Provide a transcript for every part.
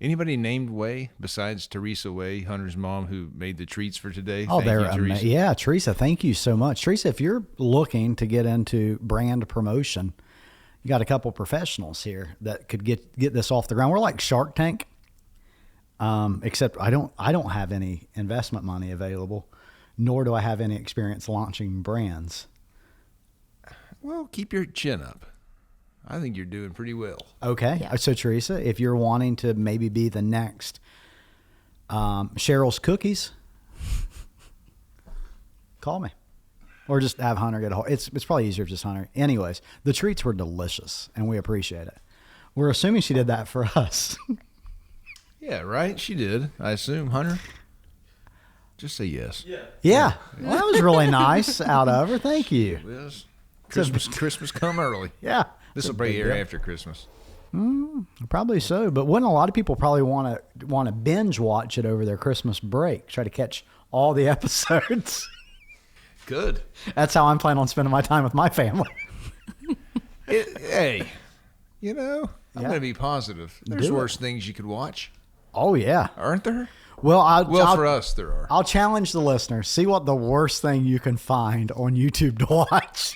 Anybody named Way besides Teresa Way, Hunter's mom, who made the treats for today? Oh, Thank you, Teresa. Yeah, Teresa, thank you so much. Teresa, if you're looking to get into brand promotion, you got a couple professionals here that could get this off the ground. We're like Shark Tank, except I don't have any investment money available, nor do I have any experience launching brands. Well, keep your chin up. I think you're doing pretty well. Okay. Yeah. So, Teresa, if you're wanting to maybe be the next Cheryl's Cookies, call me. Or just have Hunter get a hold. It's probably easier if just Hunter. Anyways, the treats were delicious, and we appreciate it. We're assuming she did that for us. Yeah, right? She did, I assume. Hunter? Just say yes. Yeah. Well, that was really nice out of her. Thank you. Yes. Christmas come early. Yeah. This will be here after Christmas. Probably so, but wouldn't a lot of people probably want to binge watch it over their Christmas break, try to catch all the episodes? Good. That's how I'm planning on spending my time with my family. Hey, I'm going to be positive. There's worse things you could watch. Oh, yeah. Aren't there? Well, for us, there are. I'll challenge the listeners. See what the worst thing you can find on YouTube to watch.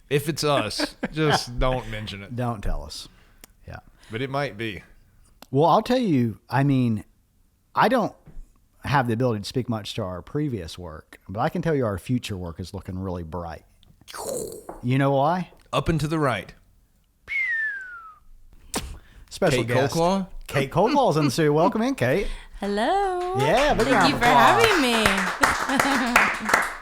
If it's us, just don't mention it. Don't tell us. Yeah. But it might be. Well, I'll tell you, I don't have the ability to speak much to our previous work, but I can tell you our future work is looking really bright. You know why? Up and to the right. Special Kate guest. Colclough? Kate Colclough is in the studio. Welcome in, Kate. Hello. Yeah, thank you for having me.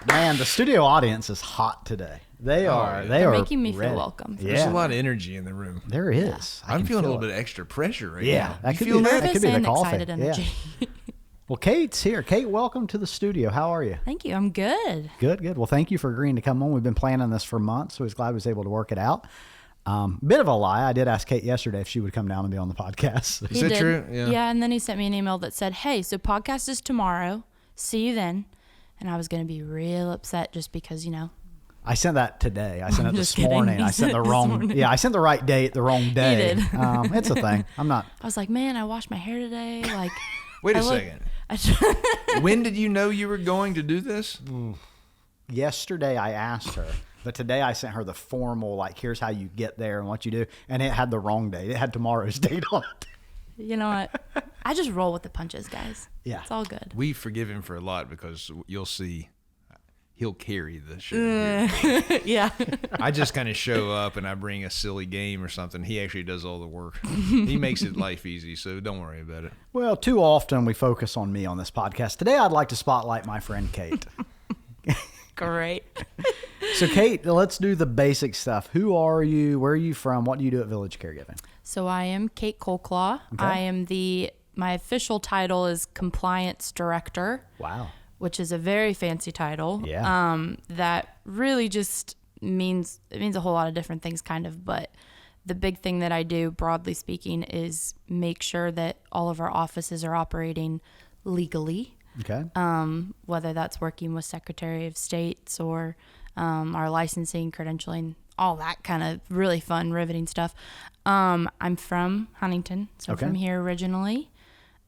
Man, the studio audience is hot today. They are making me ready. feel welcome. Yeah. There's a lot of energy in the room. There is. Yeah. I'm feeling a little bit of extra pressure right now. Yeah, that could feel be that? That could be the and coffee. excited energy. Yeah. Well, Kate's here. Kate, welcome to the studio. How are you? Thank you. I'm good. Good. Well, thank you for agreeing to come on. We've been planning this for months, so I was glad I was able to work it out. Bit of a lie. I did ask Kate yesterday if she would come down and be on the podcast. Is that true? Yeah, and then he sent me an email that said, hey, so podcast is tomorrow. See you then. And I was going to be real upset just because, I sent that today. I sent it this kidding. morning. I sent the wrong. Yeah, I sent the right date, the wrong day. You did. It's a thing. I'm not. I was like, man, I washed my hair today. Like, Wait a second. When did you know you were going to do this? Yesterday I asked her, but today I sent her the formal, like, here's how you get there and what you do. And it had the wrong date. It had tomorrow's date on it. You know what? I just roll with the punches, guys. Yeah. It's all good. We forgive him for a lot because you'll see he'll carry the show. Yeah. I just kind of show up and I bring a silly game or something. He actually does all the work. He makes it life easy, so don't worry about it. Well, too often we focus on me on this podcast. Today I'd like to spotlight my friend Kate. Great. So, Kate, let's do the basic stuff. Who are you? Where are you from? What do you do at Village Caregiving? So I am Kate Colclough. Okay. I am my official title is Compliance Director. Wow. Which is a very fancy title. Yeah. That really just means a whole lot of different things, kind of. But the big thing that I do, broadly speaking, is make sure that all of our offices are operating legally. Okay. Whether that's working with Secretary of States or our licensing, credentialing, all that kind of really fun, riveting stuff. I'm from Huntington, so I'm from here originally.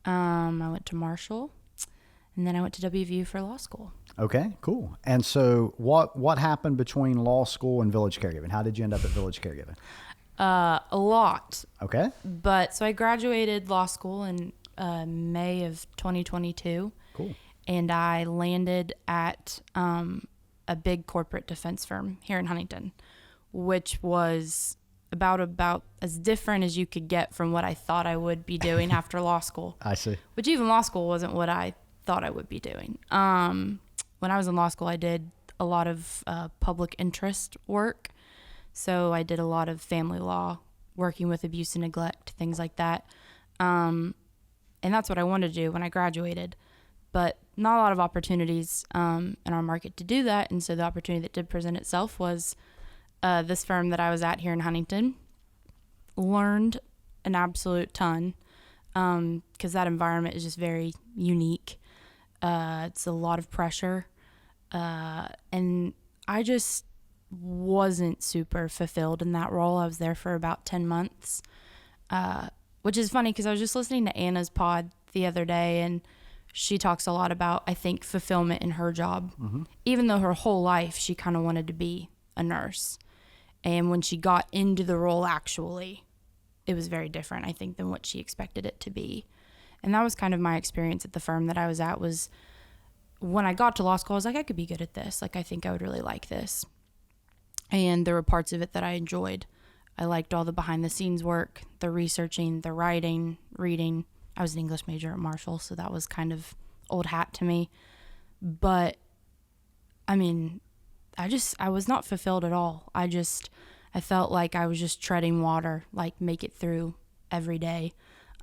I went to Marshall. And then I went to WVU for law school. Okay, cool. And so what happened between law school and Village Caregiving? How did you end up at Village Caregiving? A lot. Okay. So I graduated law school in May of 2022. Cool. And I landed at a big corporate defense firm here in Huntington, which was about as different as you could get from what I thought I would be doing after law school. I see. Which even law school wasn't what I thought I would be doing. When I was in law school, I did a lot of public interest work. So I did a lot of family law, working with abuse and neglect, things like that. And that's what I wanted to do when I graduated. But not a lot of opportunities in our market to do that. And so the opportunity that did present itself was this firm that I was at here in Huntington. Learned an absolute ton because that environment is just very unique. It's a lot of pressure. And I just wasn't super fulfilled in that role. I was there for about 10 months. which is funny because I was just listening to Anna's pod the other day, and she talks a lot about, I think, fulfillment in her job. Even though her whole life she kind of wanted to be a nurse. And when she got into the role, actually, it was very different, I think, than what she expected it to be. And that was kind of my experience at the firm that I was at. Was when I got to law school, I was like, I could be good at this. Like, I think I would really like this. And there were parts of it that I enjoyed. I liked all the behind the scenes work, the researching, the writing, reading. I was an English major at Marshall, so that was kind of old hat to me. But I mean, I was not fulfilled at all. I felt like I was just treading water, like make it through every day.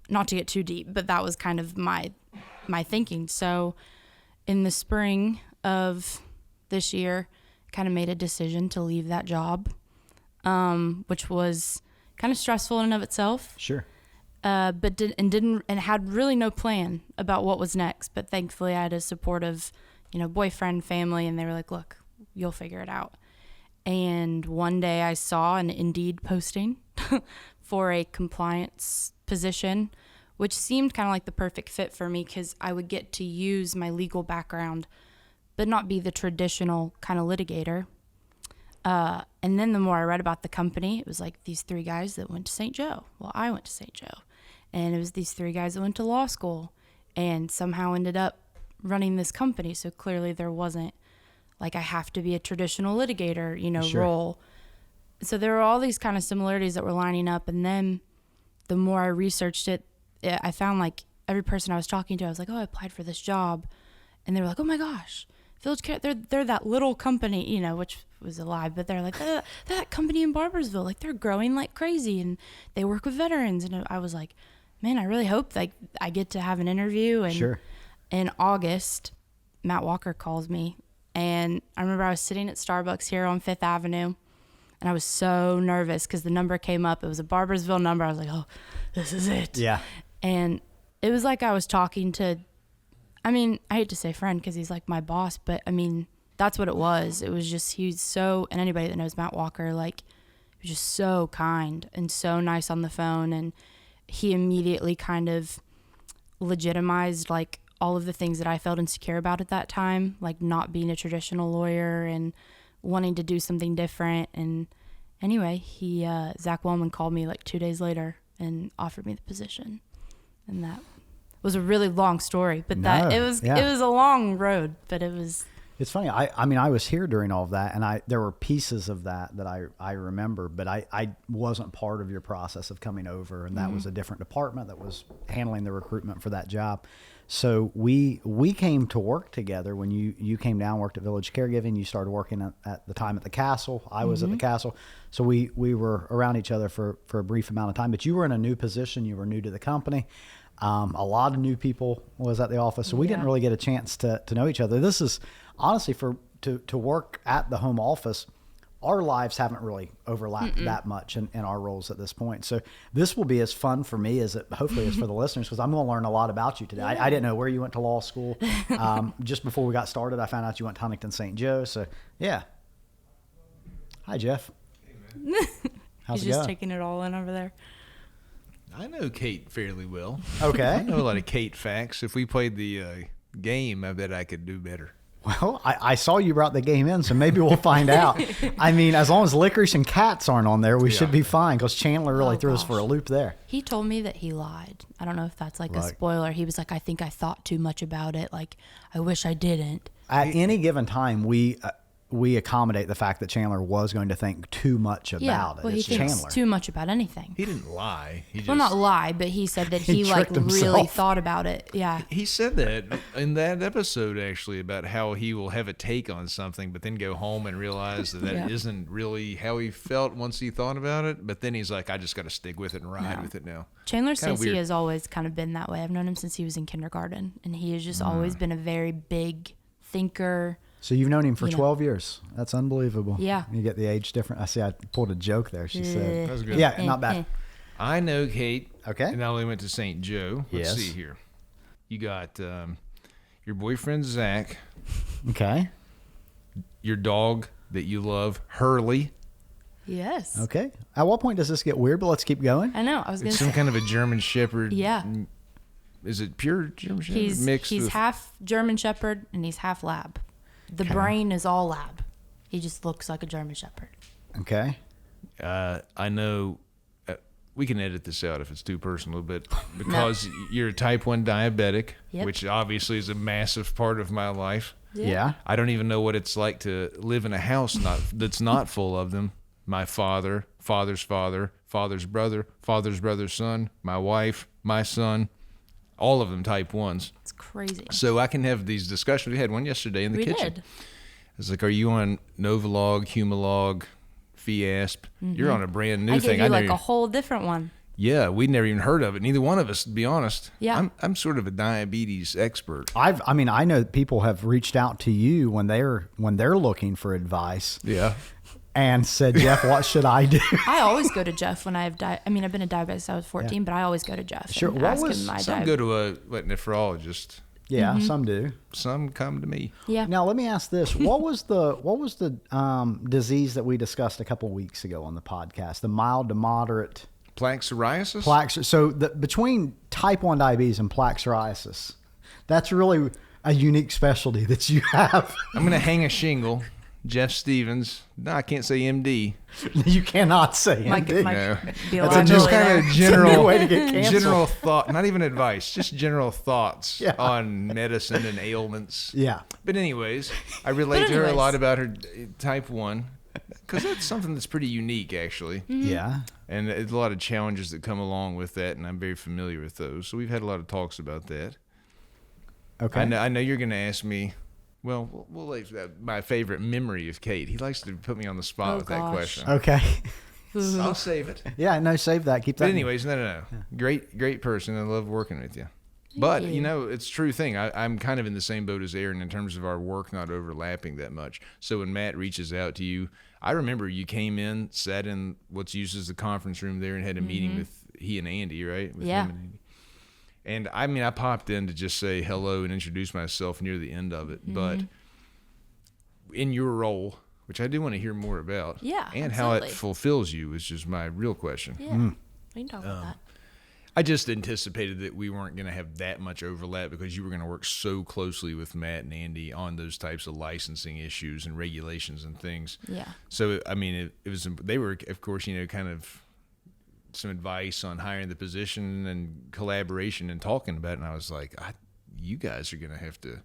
Not to get too deep, but that was kind of my thinking. So in the spring of this year, kind of made a decision to leave that job, which was kind of stressful in and of itself. Sure. But had really no plan about what was next. But thankfully, I had a supportive, boyfriend, family, and they were like, "Look, you'll figure it out." And one day, I saw an Indeed posting for a compliance position, which seemed kind of like the perfect fit for me because I would get to use my legal background, but not be the traditional kind of litigator. And then the more I read about the company, it was like these 3 guys that went to St. Joe. Well, I went to St. Joe. And it was these 3 guys that went to law school and somehow ended up running this company. So clearly there wasn't like I have to be a traditional litigator, Sure. role. So there were all these kind of similarities that were lining up. And then the more I researched it, I found like every person I was talking to, I was like, oh, I applied for this job. And they were like, oh my gosh, Village Care, they're that little company, which was a lie, but they're like, they're that company in Barbersville, like they're growing like crazy and they work with veterans. And I was like, man, I really hope like I get to have an interview. And Sure. in August, Matt Walker calls me, and I remember I was sitting at Starbucks here on 5th Avenue, and I was so nervous because the number came up. It was a Barbersville number. I was like, oh, this is it. Yeah. And it was like I was talking to, I hate to say friend because he's like my boss, but that's what it was. It was just, and anybody that knows Matt Walker, like, he was just so kind and so nice on the phone. And he immediately kind of legitimized, like, all of the things that I felt insecure about at that time, like not being a traditional lawyer and wanting to do something different. And anyway, Zach Wellman called me like 2 days later and offered me the position. And that was a really long story, but it was a long road, but it was. It's funny. I was here during all of that, and there were pieces of that I remember, but I wasn't part of your process of coming over, and that was a different department that was handling the recruitment for that job. So we came to work together when you came down, worked at Village Caregiving. You started working at the time at the Castle. I was at the Castle. So we were around each other for a brief amount of time, but you were in a new position. You were new to the company. A lot of new people was at the office, so we didn't really get a chance to know each other. This is honestly to work at the home office. Our lives haven't really overlapped that much in our roles at this point. So this will be as fun for me as it hopefully is for the listeners, because I'm going to learn a lot about you today. I didn't know where you went to law school. Just before we got started, I found out you went to Huntington St. Joe. So yeah. Hi, Jeff. Hey, man. How's He's it just going? taking it all in over there. I know Kate fairly well. Okay. I know a lot of Kate facts. If we played the game, I bet I could do better. Well, I saw you brought the game in, so maybe we'll find out. As long as licorice and cats aren't on there, we should be fine, because Chandler really threw us for a loop there. He told me that he lied. I don't know if that's like a spoiler. He was like, I think I thought too much about it. Like, I wish I didn't. At any given time, we accommodate the fact that Chandler was going to think too much about it. Well, It's he thinks Chandler. too much about anything. He didn't lie. He just, Well, not lie, but he said that He he like tricked really himself. thought about it. Yeah. He said that in that episode, actually, about how he will have a take on something, but then go home and realize that isn't really how he felt once he thought about it. But then he's like, I just got to stick with it and ride with it now. Chandler Kinda Stacey weird. has always kind of been that way. I've known him since he was in kindergarten, and he has just always been a very big thinker. So you've known him for 12 years. That's unbelievable. Yeah. You get the age difference. I see I pulled a joke there, she said. That was good. Yeah, not bad. I know Kate. Okay. And I only went to St. Joe. Let's Yes. see here. You got your boyfriend, Zach, Okay. your dog that you love, Hurley, Yes. Okay. At what point does this get weird? But let's keep going. I know. I was going It's to some say. kind of a German Shepherd. Yeah. Is it pure German Shepherd He's mixed with? half German Shepherd and he's half lab. The brain is all lab. He just looks like a German Shepherd. Okay. I know. We can edit this out if it's too personal, but because you're a type 1 diabetic, Yep. which obviously is a massive part of my life. Yeah. I don't even know what it's like to live in a house that's not full of them. My father, father's father, father's brother, father's brother's son, my wife, my son, all of them type 1s. It's crazy. So I can have these discussions. We had one yesterday in the We kitchen. did. It's like, are you on Novolog, Humalog, Fiasp? You're on a brand new I thing. gave you like never- a whole different one. Yeah, we'd never even heard of it. Neither one of us, to be honest. Yeah. I'm sort of a diabetes expert. I mean, I know people have reached out to you when they're looking for advice Yeah. and said, Jeff, what should I do? I always go to Jeff when I have I've been a diabetic since I was 14, but I always go to Jeff. Sure. And What ask was- him my Some go to a nephrologist. Yeah, some do. Some come to me. Yeah. Now let me ask this: what was the disease that we discussed a couple weeks ago on the podcast? The mild to moderate Plaque psoriasis? plaque. So between type 1 diabetes and plaque psoriasis, that's really a unique specialty that you have. I'm going to hang a shingle. Jeff Stevens. No, I can't say MD. You cannot say Might MD. No. be a That's lot a Just really kind there. of It's a new general way to get canceled. general thought, not even advice, just general thoughts Yeah. on medicine and ailments. Yeah. But anyways, I relate to her a lot about her type 1 because that's something that's pretty unique, actually. Yeah. And there's a lot of challenges that come along with that, and I'm very familiar with those. So we've had a lot of talks about that. Okay. I know you're going to ask me, well, we'll leave that, my favorite memory of Kate. He likes to put me on the spot Oh, with that gosh. question. Okay. I'll save it. Yeah. No, save that. Keep that. But anyways, no. Great person. I love working with you. But, you. it's a true thing. I'm kind of in the same boat as Aaron in terms of our work not overlapping that much. So when Matt reaches out to you, I remember you came in, sat in what's used as the conference room there and had a meeting with he and Andy, right? With Yeah. him and Andy. And I popped in to just say hello and introduce myself near the end of it. But in your role, which I do want to hear more about, Yeah, and how it absolutely. fulfills you is just my real question. Yeah. We can talk about that. I just anticipated that we weren't going to have that much overlap because you were going to work so closely with Matt and Andy on those types of licensing issues and regulations and things. Yeah. So, it was, they were, of course, kind of some advice on hiring the position and collaboration and talking about it. And I was like, you guys are going to have to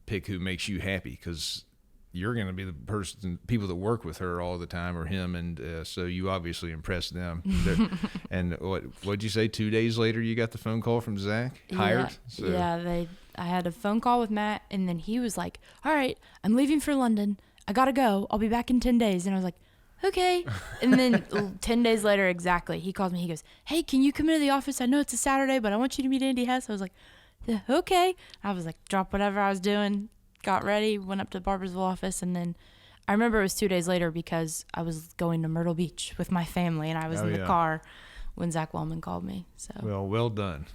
pick who makes you happy because you're going to be the people that work with her all the time or him. And so you obviously impressed them. And what'd you say? 2 days later, you got the phone call from Zach? Hired? So, Yeah, I had a phone call with Matt, and then he was like, all right, I'm leaving for London. I got to go. I'll be back in 10 days. And I was like, okay. And then 10 days later, exactly, he calls me. He goes, hey, can you come into the office? I know it's a Saturday, but I want you to meet Andy Hess. I was like, yeah, okay. I was like, drop whatever I was doing, got ready, went up to the Barbersville office. And then I remember it was 2 days later because I was going to Myrtle Beach with my family, and I was in the car when Zach Wellman called me. So well done.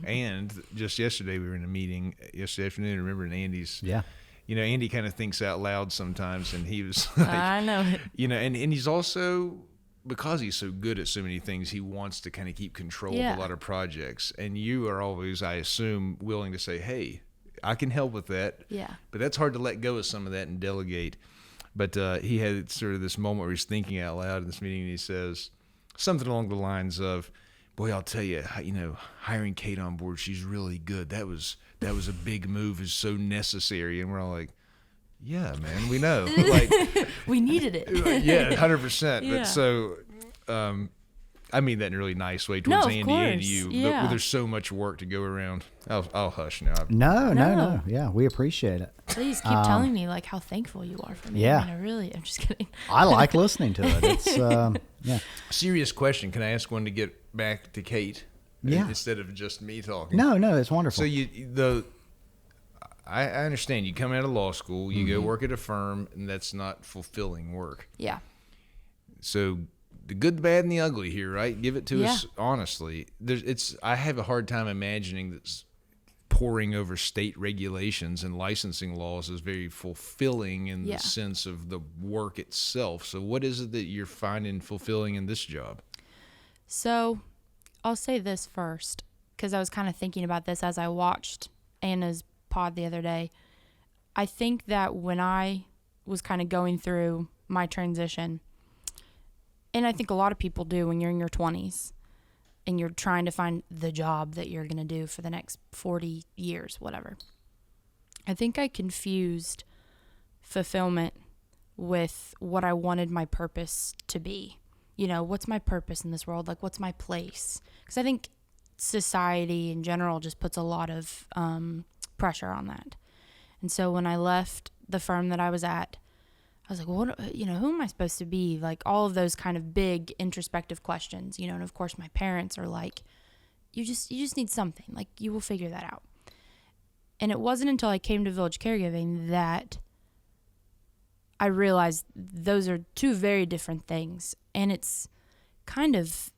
And just yesterday, we were in a meeting yesterday afternoon. Remember, in Andy's. Yeah. Andy kind of thinks out loud sometimes, and he was like, I know it. and he's also, because he's so good at so many things, he wants to kind of keep control of a lot of projects. And you are always, I assume, willing to say, hey, I can help with that. Yeah. But that's hard to let go of some of that and delegate. But he had sort of this moment where he's thinking out loud in this meeting, and he says something along the lines of, boy, I'll tell you, hiring Kate on board, she's really good. That was a big move. It's so necessary. And we're all like, yeah, man, we know. Like, We needed it. yeah, 100%. Yeah. But so, I mean that in a really nice way towards of Andy and course. you. Yeah. But there's so much work to go around. I'll hush now. No. Yeah, we appreciate it. Please keep telling me like how thankful you are for me. Yeah. I'm just kidding. I like listening to it. It's yeah. Serious question. Can I ask one to get back to Kate? Yeah. Instead of just me talking. No, it's wonderful. So I understand you come out of law school, you go work at a firm, and that's not fulfilling work. Yeah. So the good, the bad, and the ugly here, right? Give it to Yeah. us honestly. I have a hard time imagining that poring over state regulations and licensing laws is very fulfilling in the sense of the work itself. So what is it that you're finding fulfilling in this job? So I'll say this first, because I was kind of thinking about this as I watched Anna's pod the other day. I think that when I was kind of going through my transition, and I think a lot of people do when you're in your 20s and you're trying to find the job that you're going to do for the next 40 years, whatever. I think I confused fulfillment with what I wanted my purpose to be. You know, what's my purpose in this world? Like, what's my place? Because I think society in general just puts a lot of pressure on that. And so when I left the firm that I was at, I was like, well, who am I supposed to be? Like, all of those kind of big introspective questions, and of course my parents are like, you just need something. Like, you will figure that out. And it wasn't until I came to Village Caregiving that I realized those are two very different things. And it's kind of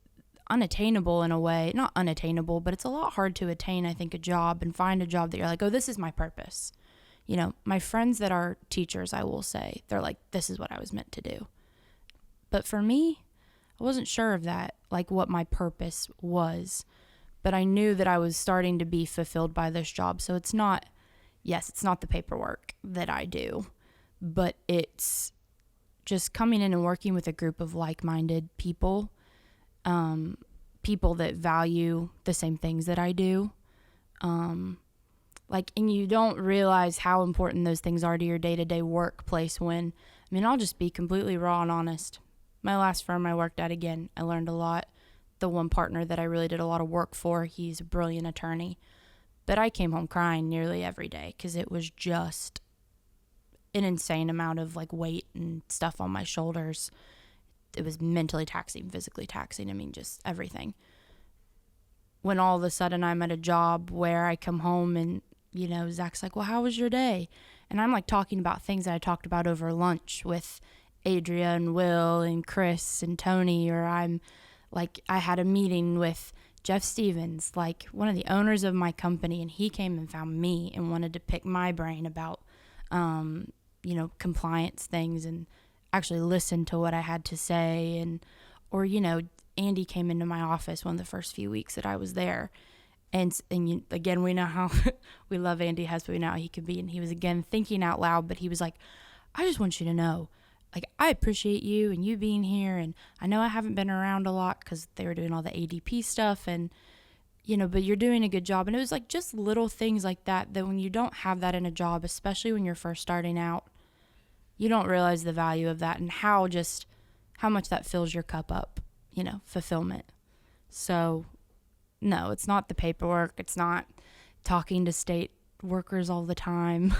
unattainable in a way. Not unattainable, but it's a lot hard to attain, I think, a job and find a job that you're like, oh, this is my purpose. My friends that are teachers, I will say, they're like, this is what I was meant to do. But for me, I wasn't sure of that, like what my purpose was. But I knew that I was starting to be fulfilled by this job. So it's not the paperwork that I do, but it's just coming in and working with a group of like-minded people, people that value the same things that I do. And you don't realize how important those things are to your day-to-day workplace when, I'll just be completely raw and honest. My last firm I worked at, again, I learned a lot. The one partner that I really did a lot of work for, he's a brilliant attorney. But I came home crying nearly every day because it was just an insane amount of weight and stuff on my shoulders. It was mentally taxing, physically taxing. Just everything. When all of a sudden I'm at a job where I come home and Zach's like, well, how was your day? And I'm talking about things that I talked about over lunch with Adria and Will and Chris and Tony, or I'm I had a meeting with Jeff Stevens, one of the owners of my company, and he came and found me and wanted to pick my brain about, compliance things and actually listen to what I had to say. Or Andy came into my office one of the first few weeks that I was there. And again, we know how we love Andy Hess, but we know how he can be. And he was, again, thinking out loud, but he was like, I just want you to know, I appreciate you and you being here. And I know I haven't been around a lot because they were doing all the ADP stuff and, but you're doing a good job. And it was just little things like that when you don't have that in a job, especially when you're first starting out, you don't realize the value of that and how much that fills your cup up, fulfillment. So no, it's not the paperwork. It's not talking to state workers all the time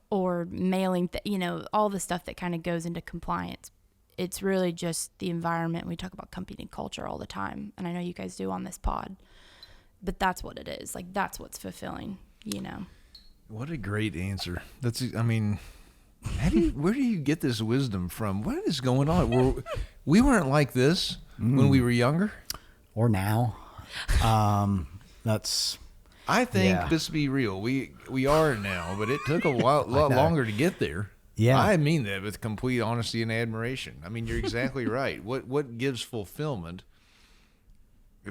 or mailing, all the stuff that kind of goes into compliance. It's really just the environment. We talk about company culture all the time, and I know you guys do on this pod, but that's what it is. That's what's fulfilling, What a great answer. Where do you get this wisdom from? What is going on? We weren't like this when we were younger. Or now. I think, let's be real, we are now, but it took a lot longer to get there. Yeah. I mean that with complete honesty and admiration. You're exactly right. What gives fulfillment?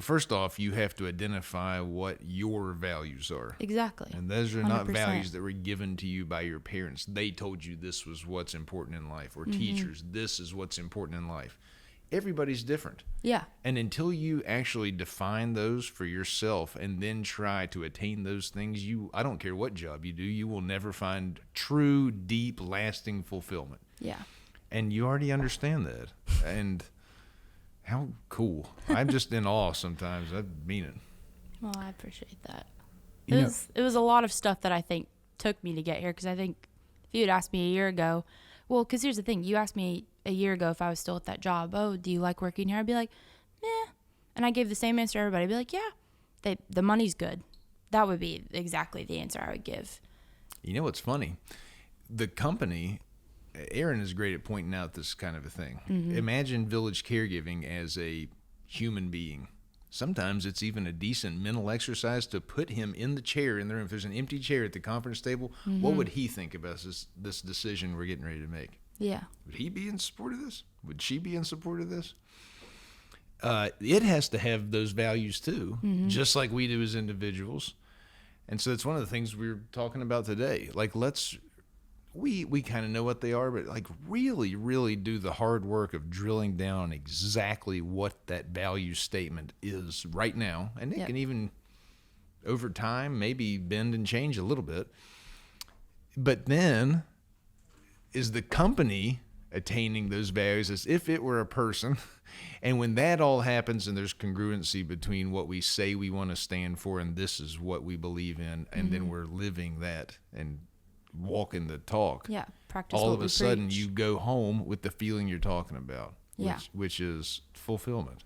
First off, you have to identify what your values are. Exactly. And those are 100%. not values that were given to you by your parents. They told you this was what's important in life, or teachers, this is what's important in life. Everybody's different. Yeah. And until you actually define those for yourself and then try to attain those things, I don't care what job you do, you will never find true, deep, lasting fulfillment. Yeah. And you already understand that. And how cool. I'm just in awe sometimes. I mean it. Well, I appreciate that. It was a lot of stuff that I think took me to get here, because I think if you had asked me a year ago, well, because here's the thing, you asked me a year ago if I was still at that job, oh, do you like working here? I'd be like, meh. And I gave the same answer to everybody. I'd be like, yeah, the money's good. That would be exactly the answer I would give. You know what's funny? The company, Aaron is great at pointing out this kind of a thing. Imagine Village Caregiving as a human being. sometimes it's even a decent mental exercise to put him in the chair in the room. If there's an empty chair at the conference table, what would he think about this decision we're getting ready to make? Yeah. Would he be in support of this? Would she be in support of this? It has to have those values too, just like we do as individuals. And so it's one of the things we were talking about today. Like, we kind of know what they are, but like really, really do the hard work of drilling down exactly what that value statement is right now. And it can even, over time, maybe bend and change a little bit. But then, is the company attaining those values as if it were a person? And when that all happens and there's congruency between what we say we want to stand for and this is what we believe in, and then we're living that and walking the talk. Yeah, practice all what of we a sudden preach. you go home with the feeling you're talking about, which is fulfillment.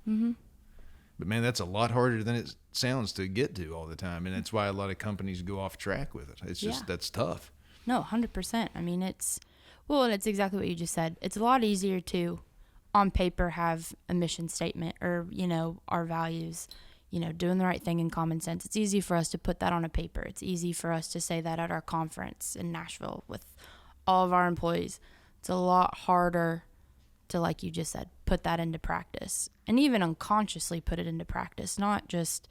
But man, that's a lot harder than it sounds to get to all the time, and that's why a lot of companies go off track with it. It's just that's tough. No, 100%. I mean, and it's exactly what you just said. It's a lot easier to, on paper, have a mission statement or, our values, doing the right thing in common sense. It's easy for us to put that on a paper. It's easy for us to say that at our conference in Nashville with all of our employees. It's a lot harder to, like you just said, put that into practice and even unconsciously put it into practice, not just,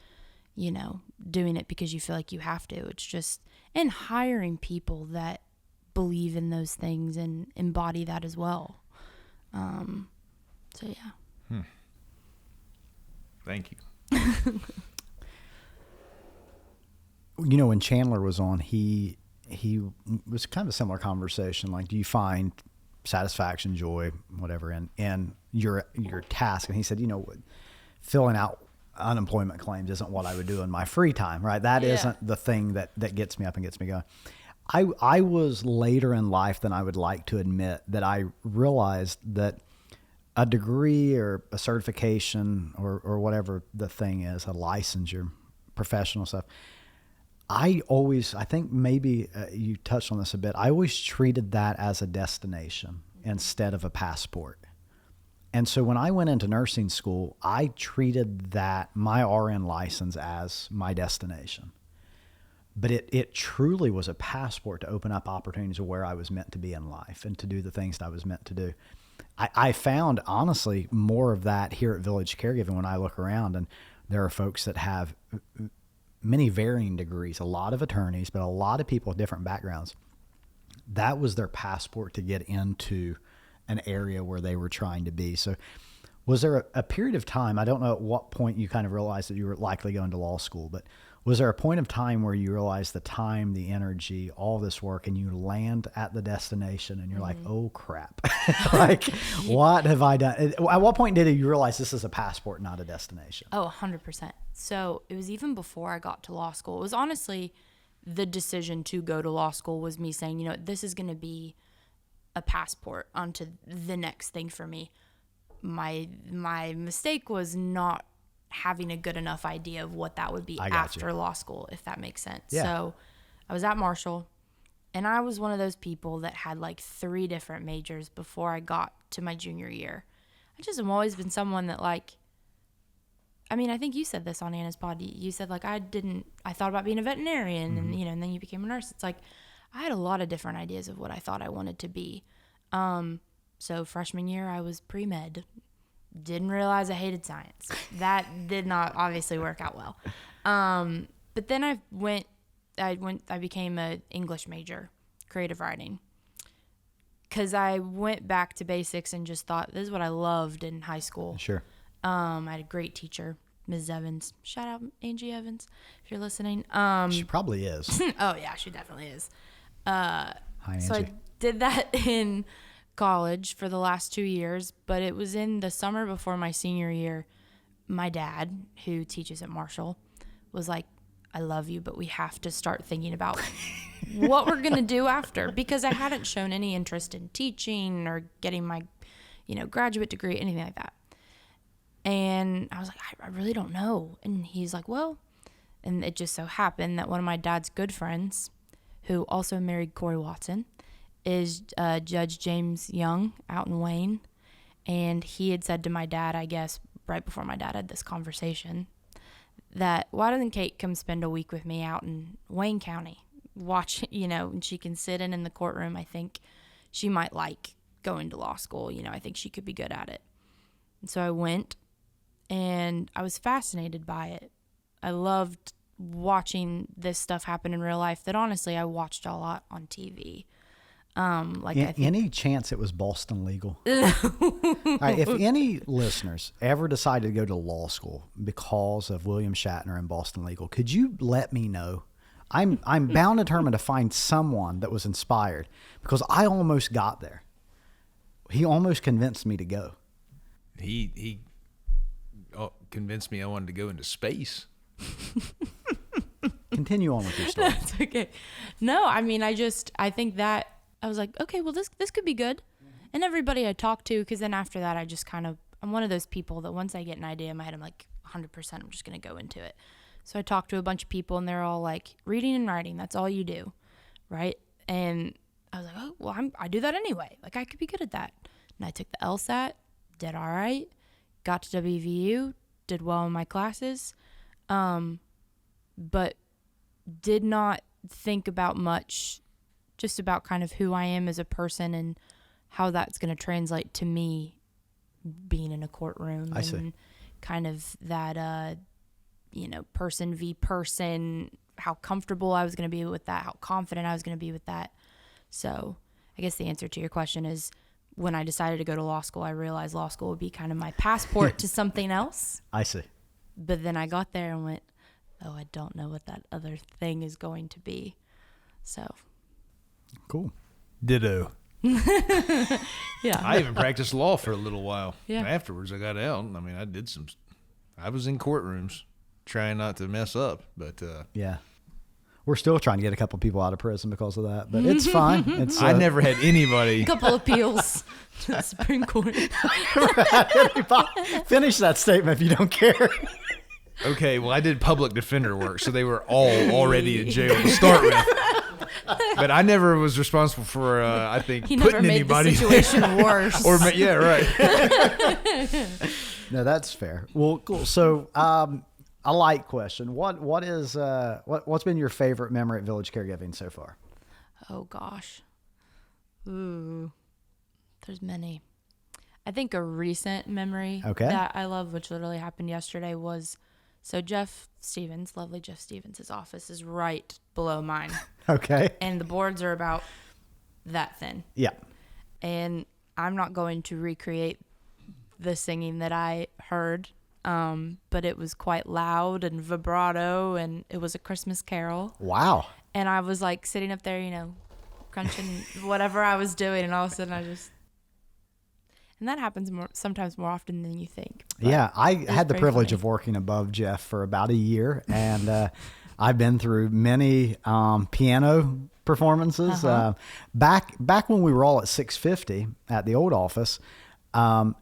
doing it because you feel like you have to. It's just, and hiring people that believe in those things and embody that as well. So yeah. Thank you. When Chandler was on, he was kind of a similar conversation. Like, do you find satisfaction, joy, whatever, in your task? And he said, filling out unemployment claims isn't what I would do in my free time, right? That isn't the thing that gets me up and gets me going. I was later in life than I would like to admit that I realized that a degree or a certification or whatever the thing is, a licensure, professional stuff, I think maybe you touched on this a bit. I always treated that as a destination instead of a passport. And so when I went into nursing school, I treated that, my RN license, as my destination. But it truly was a passport to open up opportunities of where I was meant to be in life and to do the things that I was meant to do. I found, honestly, more of that here at Village Caregiving when I look around, and there are folks that have many varying degrees, a lot of attorneys, but a lot of people with different backgrounds. That was their passport to get into an area where they were trying to be. So was there a period of time, I don't know at what point you kind of realized that you were likely going to law school, but was there a point of time where you realized the time, the energy, all this work, and you land at the destination and you're like, oh crap, like what have I done? At what point did you realize this is a passport, not a destination? Oh, 100%. So it was even before I got to law school. It was honestly the decision to go to law school was me saying, this is going to be a passport onto the next thing for me. My mistake was not having a good enough idea of what that would be after law school, if that makes sense. Yeah. So I was at Marshall, and I was one of those people that had like 3 different majors before I got to my junior year. I just have always been someone that I think you said this on Anna's pod. You said I thought about being a veterinarian and, and then you became a nurse. It's like, I had a lot of different ideas of what I thought I wanted to be. So freshman year I was pre-med. Didn't realize I hated science. That did not obviously work out well. But then I became an English major, creative writing. Because I went back to basics and just thought, this is what I loved in high school. Sure. I had a great teacher, Ms. Evans. Shout out Angie Evans, if you're listening. She probably is. Oh, yeah, she definitely is. Hi, Angie. So I did that in college for the last 2 years, but it was in the summer before my senior year. My dad, who teaches at Marshall, was like, I love you, but we have to start thinking about what we're going to do after, because I hadn't shown any interest in teaching or getting my, graduate degree, anything like that. And I was like, I really don't know. And he's like, well, and it just so happened that one of my dad's good friends, who also married Corey Watson, is Judge James Young out in Wayne. And he had said to my dad, I guess, right before my dad had this conversation, that why doesn't Kate come spend a week with me out in Wayne County, watch, and she can sit in the courtroom. I think she might like going to law school. I think she could be good at it. And so I went, and I was fascinated by it. I loved watching this stuff happen in real life that honestly I watched a lot on TV. Any chance it was Boston legal? All right, if any listeners ever decided to go to law school because of William Shatner and Boston legal, could you let me know? I'm bound and determined to find someone that was inspired, because I almost got there. He almost convinced me to go. He convinced me I wanted to go into space. Continue on with your story. That's okay. No, I mean, I think that I was like, okay, well, this could be good. And everybody I talked to, because then after that, I just I'm one of those people that once I get an idea in my head, I'm like 100%, I'm just going to go into it. So I talked to a bunch of people, and they're all like, reading and writing, that's all you do, right? And I was like, oh, well, I do that anyway. Like, I could be good at that. And I took the LSAT, did all right, got to WVU, did well in my classes, but did not think about much, just about kind of who I am as a person and how that's going to translate to me being in a courtroom. I see. And kind of that, person v. person, how comfortable I was going to be with that, how confident I was going to be with that. So I guess the answer to your question is, when I decided to go to law school, I realized law school would be kind of my passport to something else. I see. But then I got there and went, oh, I don't know what that other thing is going to be. So. Cool. Ditto. Yeah. I even practiced law for a little while. Yeah. Afterwards, I got out. I mean, I was in courtrooms trying not to mess up, but yeah. We're still trying to get a couple people out of prison because of that, but it's fine. It's I never had anybody. A couple appeals to the Supreme Court. Finish that statement if you don't care. Okay, well, I did public defender work, so they were all already in jail to start with. But I never was responsible for, I think, He putting never made anybody the situation worse. yeah, right. No, that's fair. Well, cool. So, a light question. What's been your favorite memory at Village Caregiving so far? Oh, gosh. Ooh. There's many. I think a recent memory that I love, which literally happened yesterday, was, so Jeff Stevens, lovely Jeff Stevens, his office is right below mine. Okay. And the boards are about that thin. Yeah. And I'm not going to recreate the singing that I heard, but it was quite loud and vibrato, and it was a Christmas carol. Wow. And I was like sitting up there, crunching whatever I was doing, and all of a sudden and that happens sometimes more often than you think. Yeah, I had the privilege funny. of working above Jeff for about a year, and I've been through many piano performances. Uh-huh. Back when we were all at 650 at the old office,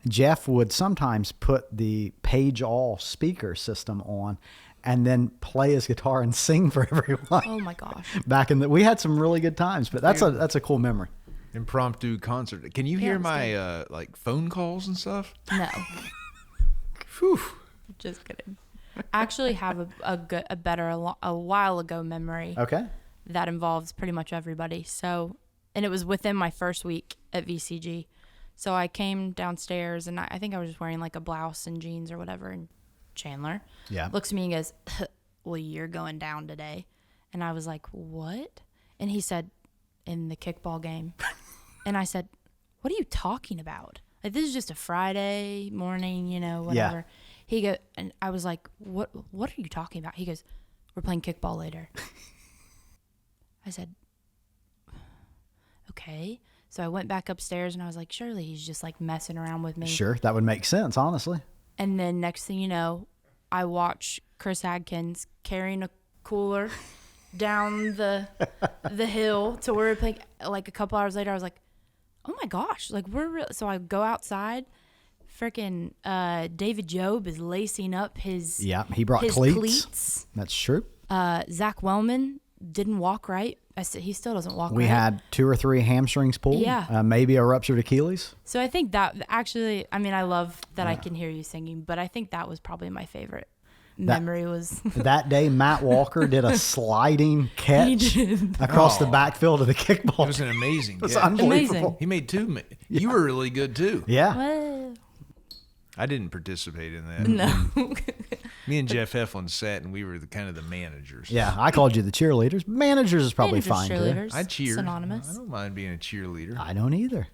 Jeff would sometimes put the Page All speaker system on and then play his guitar and sing for everyone. Oh my gosh. We had some really good times, but that's a cool memory. Impromptu concert. Can you hear my phone calls and stuff? No. Whew. Just kidding. I actually have a while ago memory. Okay. That involves pretty much everybody. So, and it was within my first week at VCG. So I came downstairs, and I think I was just wearing like a blouse and jeans or whatever. And Chandler looks at me and goes, well, you're going down today. And I was like, what? And he said, in the kickball game. And I said, what are you talking about? Like, this is just a Friday morning, whatever. Yeah. He goes, and I was like, what are you talking about? He goes, we're playing kickball later. I said, okay. So I went back upstairs, and I was like, surely he's just like messing around with me. Sure, that would make sense, honestly. And then next thing you know, I watch Chris Adkins carrying a cooler down the hill to where we're playing. Like a couple hours later, I was like, oh my gosh, like so I go outside. Freaking David Job is lacing up his he brought his cleats. That's true. Zach Wellman didn't walk right. He still doesn't walk right. We had 2 or 3 hamstrings pulled. Yeah. Maybe a ruptured Achilles. So I think that actually, I mean, I love that I can hear you singing, but I think that was probably my favorite. memory was. That day, Matt Walker did a sliding catch across the backfield of the kickball. It was an amazing It was catch. unbelievable. Amazing. He made two. You were really good too. Yeah. Well, I didn't participate in that. no. Me and Jeff Heflin sat, and we were kind of the managers. Yeah, I called you the cheerleaders. Managers is probably Managers, fine too. cheerleaders, I cheered. synonymous. I don't mind being a cheerleader. I don't either.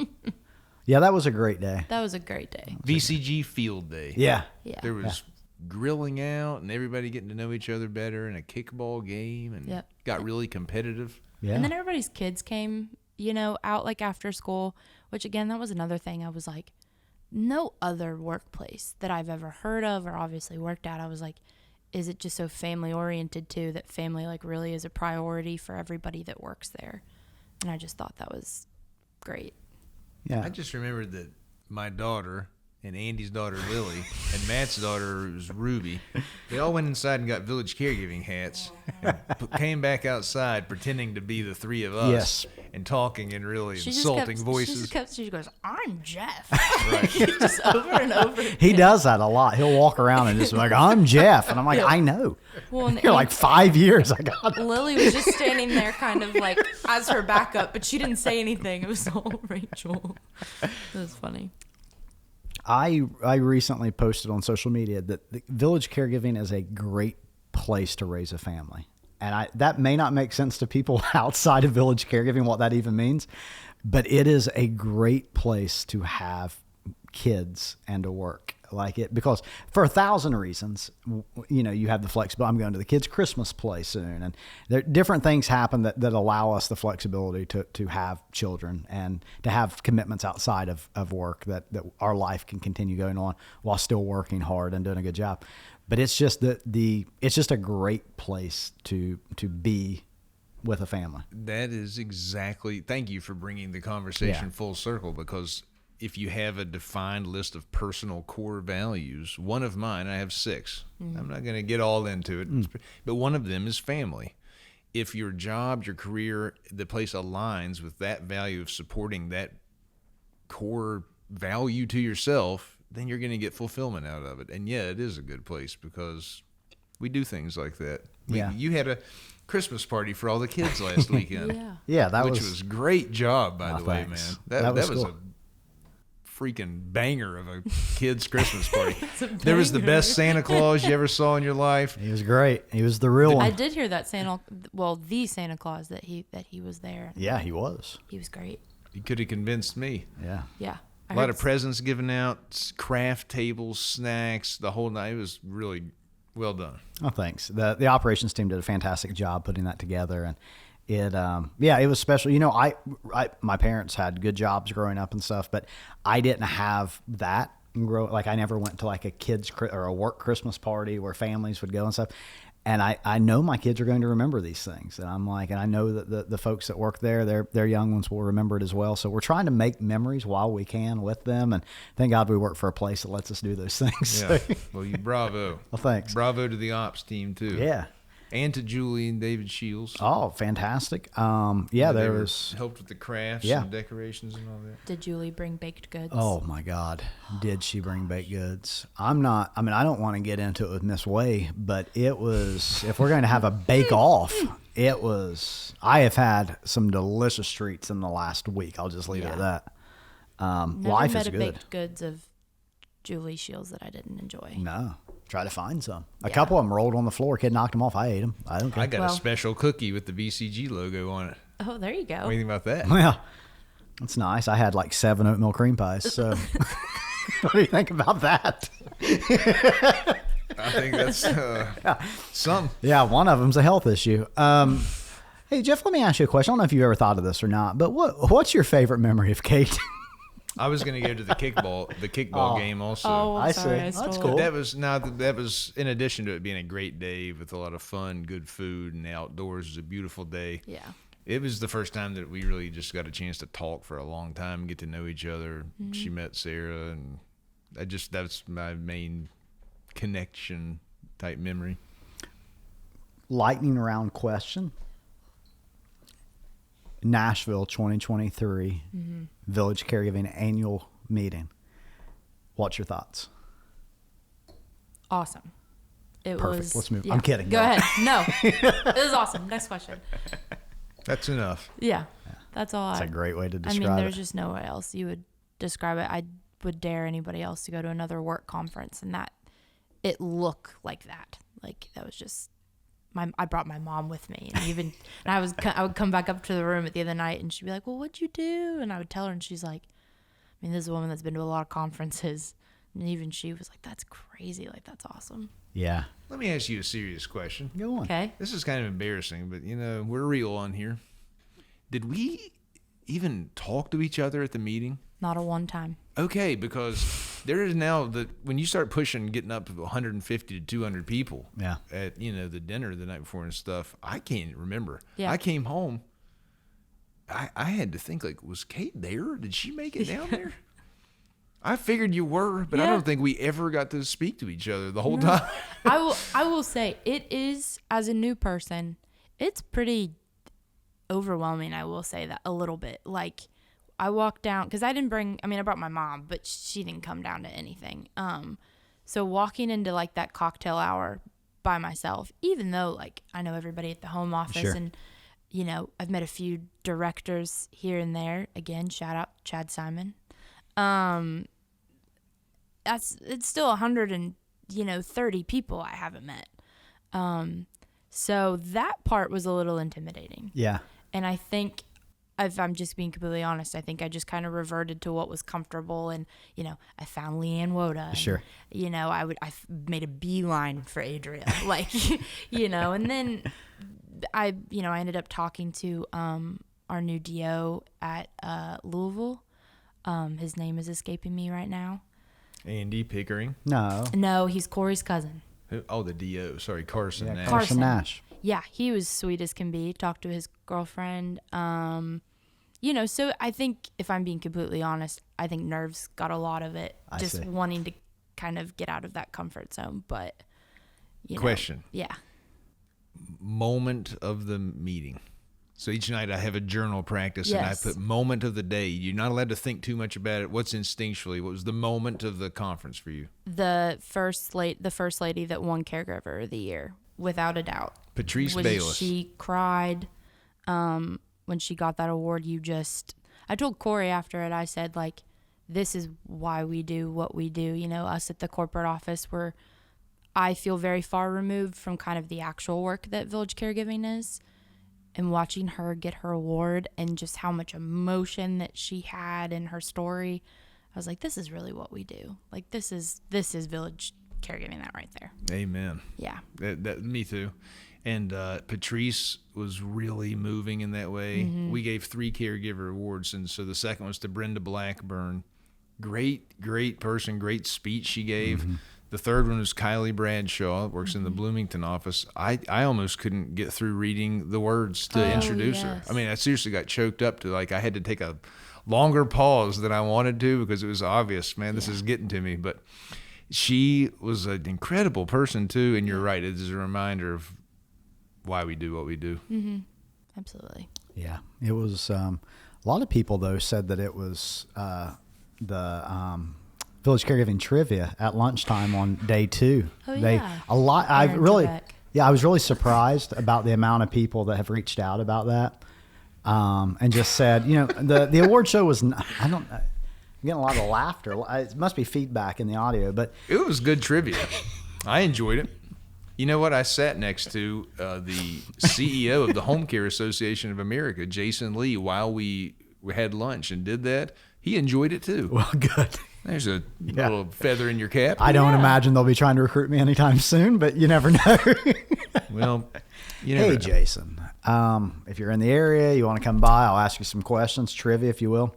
Yeah, that was a great day. That was a great day. VCG field day. Yeah. Yeah. There was grilling out and everybody getting to know each other better, and a kickball game, and Yep. got really competitive. Yeah. And then everybody's kids came, you know, out like after school, which again, that was another thing. I was like, no other workplace that I've ever heard of or obviously worked at, I was like, is it just so family oriented too, that family like really is a priority for everybody that works there? And I just thought that was great. Yeah. I just remembered that my daughter and Andy's daughter Lily and Matt's daughter was Ruby. They all went inside and got village caregiving hats and came back outside pretending to be the three of us. Yes. And talking in really She insulting voices. She goes, I'm Jeff. Right. Just over and over. He does that a lot. He'll walk around and just be like, I'm Jeff. And I'm like, I know. Well, and You're like 5 years. I got it. Lily was just standing there kind of like as her backup, but she didn't say anything. It was all Rachel. It was funny. I recently posted on social media that the village caregiving is a great place to raise a family. And that may not make sense to people outside of village caregiving, what that even means, but it is a great place to have kids and to work like it, because for 1,000 reasons, you know, you have the flexibility. I'm going to the kids' Christmas play soon, and there different things happen that allow us the flexibility to have children and to have commitments outside of work that our life can continue going on while still working hard and doing a good job. But it's just it's just a great place to be with a family. That is exactly. Thank you for bringing the conversation Yeah. full circle, because if you have a defined list of personal core values, one of mine, I have 6. I'm not going to get all into it, but one of them is family. If your job, your career, the place aligns with that value of supporting that core value to yourself, then you're going to get fulfillment out of it. And yeah, it is a good place because we do things like that. Yeah. You had a Christmas party for all the kids last weekend. Yeah. Yeah, that which was great job, by the way, thanks. man. That was cool. a freaking banger of a kid's Christmas party. There was the best Santa Claus you ever saw in your life. He was great. He was the real I one. did hear that the Santa Claus that he was there. Yeah, he was. He was great. You could have convinced me. Yeah. Yeah. A lot of presents given out, craft tables, snacks, the whole night. It was really well done. Oh, thanks. The operations team did a fantastic job putting that together, and it was special. You know, my parents had good jobs growing up and stuff, but I didn't have that. I never went to like a kids or a work Christmas party where families would go and stuff. And I know my kids are going to remember these things. And I'm like, and I know that the folks that work there, their young ones will remember it as well. So we're trying to make memories while we can with them. And thank God we work for a place that lets us do those things. Yeah. Well, bravo. Well, thanks. Bravo to the ops team, too. Yeah. And to Julie and David Shields. Oh, fantastic. They there were was. helped with the crafts Yeah. and decorations and all that. Did Julie bring baked goods? Oh my God. Did she bring baked goods? I don't want to get into it with Miss Way, but it was, if we're going to have a bake off, I have had some delicious treats in the last week. I'll just leave it at that. Never Life met is a good. baked goods of Julie Shields that I didn't enjoy. No. Try to find some. A couple of them rolled on the floor. Kid knocked them off. I ate them. I don't care. I got a special cookie with the VCG logo on it. Oh, there you go. What do you think about that? Well, that's nice. I had like 7 oatmeal cream pies. So what do you think about that? I think that's some. Yeah, one of them's a health issue. Hey, Jeff, let me ask you a question. I don't know if you ever thought of this or not, but what's your favorite memory of Kate? I was going to go to the kickball game also. Oh, I I'm sorry. see. I That's stole cool. it. That was in addition to it being a great day with a lot of fun, good food, and the outdoors. It was a beautiful day. Yeah. It was the first time that we really just got a chance to talk for a long time, get to know each other. Mm-hmm. She met Sarah, and that's my main connection type memory. Lightning round question. Nashville 2023 Village Caregiving Annual Meeting. What's your thoughts? Awesome. It Perfect. was. Let's move. Yeah. I'm kidding. Go ahead. No, it was awesome. Next question. That's enough. Yeah, that's all. That's a great way to describe I mean, there's it. just no way else you would describe it. I would dare anybody else to go to another work conference and that it look like that. Like that was just I brought my mom with me, and I would come back up to the room at the end of the night, and she'd be like, "Well, what'd you do?" And I would tell her, and she's like, "I mean, this is a woman that's been to a lot of conferences." And even she was like, "That's crazy. Like, that's awesome." Yeah. Let me ask you a serious question. Go on. Okay. This is kind of embarrassing, but we're real on here. Did we even talk to each other at the meeting? Not a one time. Okay, because there is now when you start pushing, getting up to 150 to 200 people at the dinner the night before and stuff, I can't remember. Yeah. I came home. I had to think, like, was Kate there? Did she make it down there? I figured you were, but I don't think we ever got to speak to each other the whole time. I will say it is, as a new person, it's pretty overwhelming. I will say that a little bit. Like, I walked down because I brought my mom, but she didn't come down to anything. So walking into like that cocktail hour by myself, even though like I know everybody at the home office and I've met a few directors here and there. Again, shout out Chad Simon. It's still 130 people I haven't met. So that part was a little intimidating. Yeah. And I think, if I'm just being completely honest, I think I just kind of reverted to what was comfortable. And, I found Leanne Woda. Sure. And, I made a beeline for Adria. Like, and then I ended up talking to our new DO at Louisville. His name is escaping me right now. Andy Pickering. No, he's Corey's cousin. Oh, the DO. Sorry, Carson Nash. Carson Nash. Yeah, he was sweet as can be. Talked to his girlfriend. So I think, if I'm being completely honest, I think nerves got a lot of it. I just see. wanting to kind of get out of that comfort zone. But, Question. Yeah. Moment of the meeting. So each night I have a journal practice and I put moment of the day. You're not allowed to think too much about it. What's instinctually? What was the moment of the conference for you? The first lady that won Caregiver of the Year, without a doubt. Patrice Bayless. She cried when she got that award. I told Corey after it, I said, like, this is why we do what we do. Us at the corporate office, I feel very far removed from kind of the actual work that Village Caregiving is. And watching her get her award and just how much emotion that she had in her story, I was like, this is really what we do. Like, this is Village Caregiving, that right there. Amen. Yeah. Me too. And Patrice was really moving in that way. Mm-hmm. We gave 3 caregiver awards, and so the second was to Brenda Blackburn. Great person, great speech she gave. Mm-hmm. The third one was Kylie Bradshaw, works in the Bloomington office. I almost couldn't get through reading the words to introduce her. I mean, I seriously got choked up to, like, I had to take a longer pause than I wanted to because it was obvious, man, this is getting to me. But she was an incredible person too, and you're right, it is a reminder of why we do what we do. Mm-hmm. Absolutely. Yeah. It was, a lot of people, though, said that it was the Village Caregiving Trivia at lunchtime on day 2. Oh, yeah. I was really surprised about the amount of people that have reached out about that, and just said, the award show was, I'm getting a lot of laughter. It must be feedback in the audio, but it was good trivia. I enjoyed it. You know what? I sat next to the CEO of the Home Care Association of America, Jason Lee, while we had lunch and did that. He enjoyed it too. Well, good. There's a little feather in your cap. I don't imagine they'll be trying to recruit me anytime soon, but you never know. Well, you never know. Jason, if you're in the area, you want to come by, I'll ask you some questions, trivia, if you will.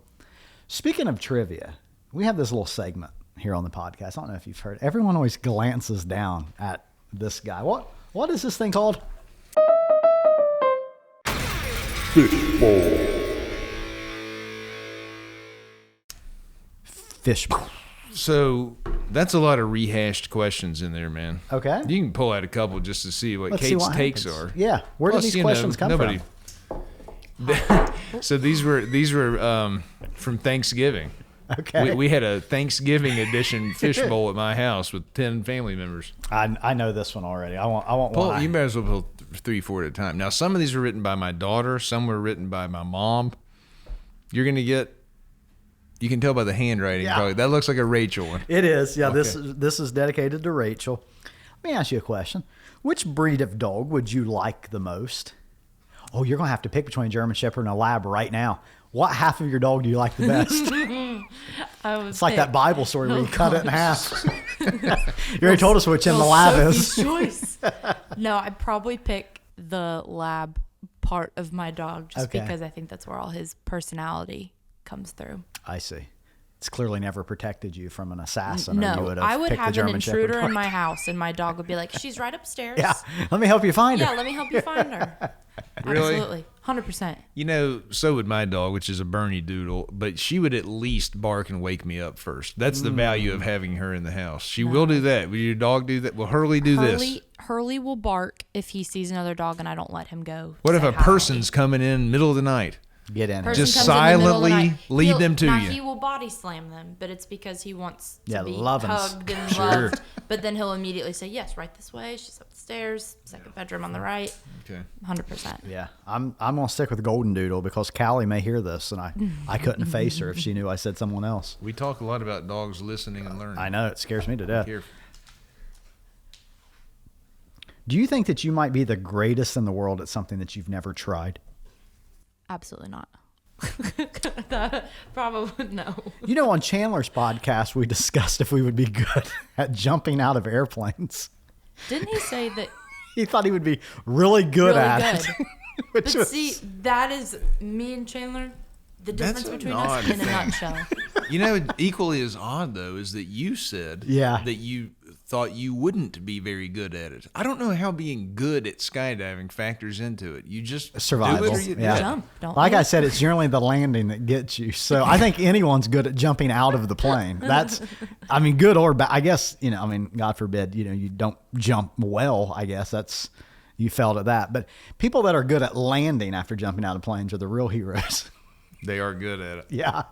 Speaking of trivia, we have this little segment here on the podcast. I don't know if you've heard. Everyone always glances down at this guy. What is this thing called? Fishbowl. So that's a lot of rehashed questions in there, man. Okay. You can pull out a couple just to see what Let's see Kate's what takes happens. are. Yeah. Where did these questions come from? So these were from Thanksgiving. Okay. We had a Thanksgiving edition fishbowl at my house with 10 family members. I know this one already. I want Pull, one. you might as well pull 3, 4 at a time. Now, some of these were written by my daughter. Some were written by my mom. You're going to get... You can tell by the handwriting. Yeah. Probably. That looks like a Rachel one. It is. Yeah, Okay. this is dedicated to Rachel. Let me ask you a question. Which breed of dog would you like the most? Oh, you're going to have to pick between a German Shepherd and a Lab right now. What half of your dog do you like the best? It's like that Bible story where you cut it in half. You already told us which end the Lab is. Choice. No, I'd probably pick the Lab part of my dog just because I think that's where all his personality comes through. I see. It's clearly never protected you from an assassin. Or you No, would have I would picked the have an German Shepherd intruder in part. my house, and my dog would be like, "She's right upstairs. Yeah, let me help you find her. Yeah, let me help you find her." Really? Absolutely, 100%. You know, so would my dog, which is a Bernie Doodle, but she would at least bark and wake me up first. That's the value of having her in the house. She will do that. Will your dog do that? Will Hurley do this? Hurley will bark if he sees another dog and I don't let him go. What if say a hi. person's coming in middle of the night? Get in here. Person Just comes in the middle of the silently night, lead them to now you. He will body slam them, but it's because he wants to Yeah, be lovin's. hugged and Sure. loved. But then he'll immediately say, "Yes, right this way. She's up the stairs. Second bedroom on the right." Okay. 100%. Yeah, I'm gonna stick with Golden Doodle because Callie may hear this, and I couldn't face her if she knew I said someone else. We talk a lot about dogs listening and learning. I know it scares me to death. Here. Do you think that you might be the greatest in the world at something that you've never tried? Absolutely not. Probably no. You know, on Chandler's podcast, we discussed if we would be good at jumping out of airplanes. Didn't he say that? He thought he would be really good Really at good. it. Which But was, see, that is me and Chandler. The That's difference an between odd us in a thing. nutshell. You know, equally as odd, though, is that you said Yeah. that you thought you wouldn't be very good at it. I don't know how being good at skydiving factors into it. You just Survival, do it or you yeah. Jump, don't like you? I said, it's generally the landing that gets you. So I think anyone's good at jumping out of the plane. That's, I mean, good or bad. I guess, you know, I mean, God forbid, you know, you don't jump well. I guess that's, you failed at that. But people that are good at landing after jumping out of planes are the real heroes. They are good at it. Yeah.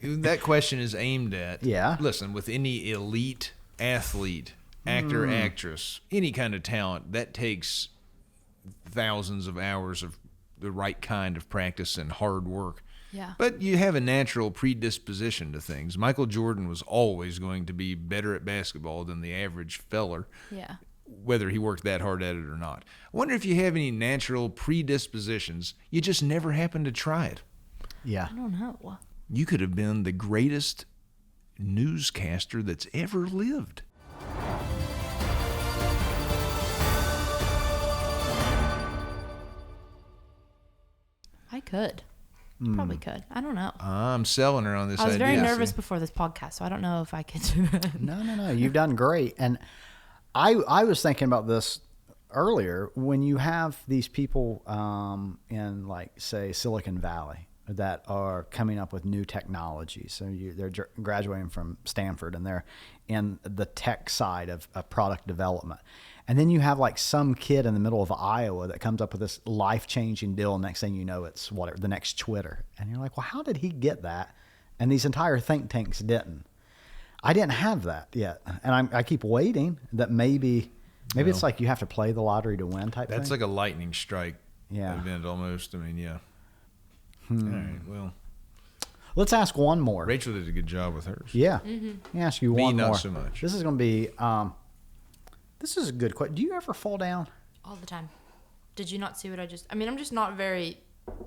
That question is aimed at. Yeah. Listen, with any elite athlete, actor, actress, any kind of talent, that takes thousands of hours of the right kind of practice and hard work. Yeah. But you have a natural predisposition to things. Michael Jordan was always going to be better at basketball than the average feller, Yeah. whether he worked that hard at it or not. I wonder if you have any natural predispositions. You just never happen to try it. Yeah. I don't know. You could have been the greatest newscaster that's ever lived. I could. Probably could. I don't know. I'm selling her on this I was idea. very nervous see. before this podcast, so I don't know if I could do that. No. You've done great. And I was thinking about this earlier. When you have these people in, like, say, Silicon Valley that are coming up with new technology. So they're graduating from Stanford and they're in the tech side of product development. And then you have like some kid in the middle of Iowa that comes up with this life-changing deal. Next thing you know, it's whatever, the next Twitter. And you're like, well, how did he get that? And these entire think tanks didn't. I didn't have that yet. And I keep waiting that maybe it's like you have to play the lottery to win type That's thing. like a lightning strike Yeah. event almost. I mean, yeah. All right, well, Let's ask one more. Rachel did a good job with hers. Yeah. Let me ask you Me, one not more. so much. This is going to be, this is a good question. Do you ever fall down? All the time. Did you not see what I just... I mean, I'm just not very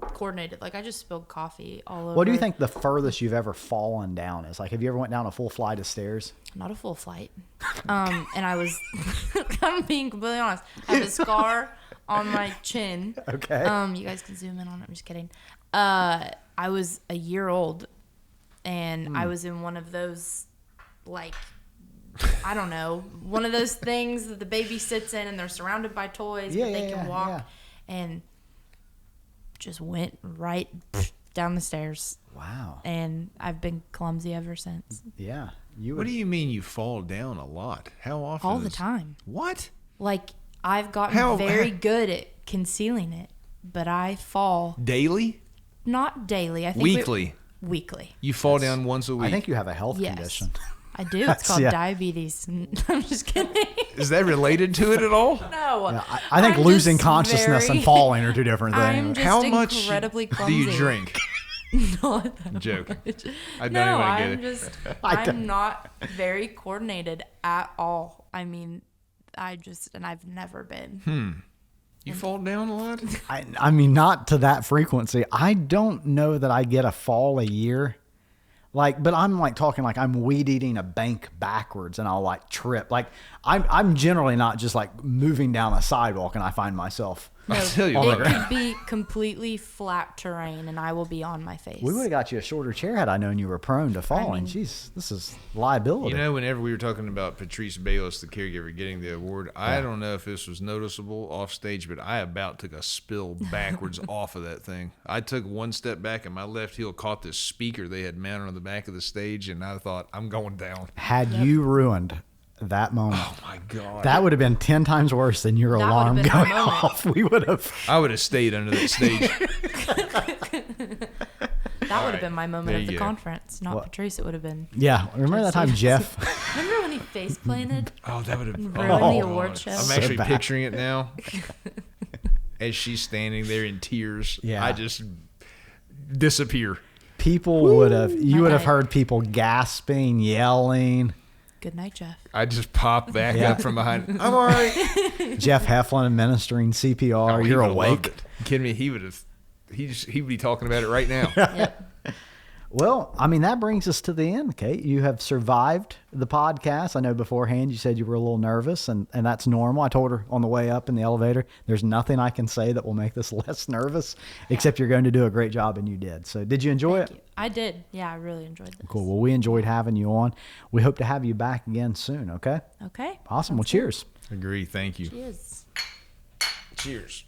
coordinated. Like, I just spilled coffee all over. What do you think the furthest you've ever fallen down is? Like, have you ever went down a full flight of stairs? Not a full flight. And I was... I'm being completely honest. I have a scar on my chin. Okay. You guys can zoom in on it. I'm just kidding. I was a year old, and I was in one of those, like... I don't know, one of those things that the baby sits in and they're surrounded by toys, but they can walk, and just went right down the stairs. Wow. And I've been clumsy ever since. Yeah. What do you mean you fall down a lot? How often? All the time. What? Like, I've gotten very good at concealing it, but I fall. Daily? Not daily. I think Weekly? weekly. You fall down once a week. I think you have a health Yes. condition. I do. It's called Yeah. diabetes. I'm just kidding. Is that related to it at all? No. Yeah, I think I'm losing just consciousness and falling are two different I'm things. just How much incredibly do clumsy. you drink? Not that I'm joking. much. I don't No, even want to I'm get it. just, I don't- I'm not very coordinated at all. I mean, and I've never been. You fall down a lot? I mean, not to that frequency. I don't know that I get a fall a year. Like, but I'm like talking like I'm weed eating a bank backwards and I'll like trip. Like I'm generally not just like moving down a sidewalk and I find myself. No, I'll tell you it what. could be completely flat terrain and I will be on my face. We would have got you a shorter chair had I known you were prone to falling. mean- Jeez, this is liability. You know, whenever we were talking about Patrice Bayless, the caregiver, getting the award, I don't know if this was noticeable off stage, but I about took a spill backwards off of that thing. I took one step back and my left heel caught this speaker they had mounted on the back of the stage, and I thought, I'm going down. Had you ruined that moment, Oh my God. that would have been 10 times worse than your That would alarm have been my going moment. off. We would have. I would have stayed under that stage. That would have been my There moment of you the go. conference. Not Patrice, it would have been. Yeah, remember that time Jeff? Remember when he face planted? Oh, that would have Ruined the award show. I'm So actually bad. picturing it now. As she's standing there in tears, Yeah. I just disappear. People would have. You would have Night-night. heard people gasping, yelling. Good night, Jeff. I just pop back Yeah. up from behind. I'm all right. Jeff Heflin administering CPR. Oh, he You're would've loved awake. it. You kidding me? He would have. He'd be talking about it right now. Yep. Well, I mean, that brings us to the end, Kate. You have survived the podcast. I know beforehand you said you were a little nervous, and that's normal. I told her on the way up in the elevator, there's nothing I can say that will make this less nervous, except you're going to do a great job, and you did. So did you enjoy it? Thank you. I did. Yeah, I really enjoyed this. Cool. Well, we enjoyed having you on. We hope to have you back again soon, okay? Okay. Awesome. Well, Sounds good. cheers. Agree. Thank you. Cheers. Cheers.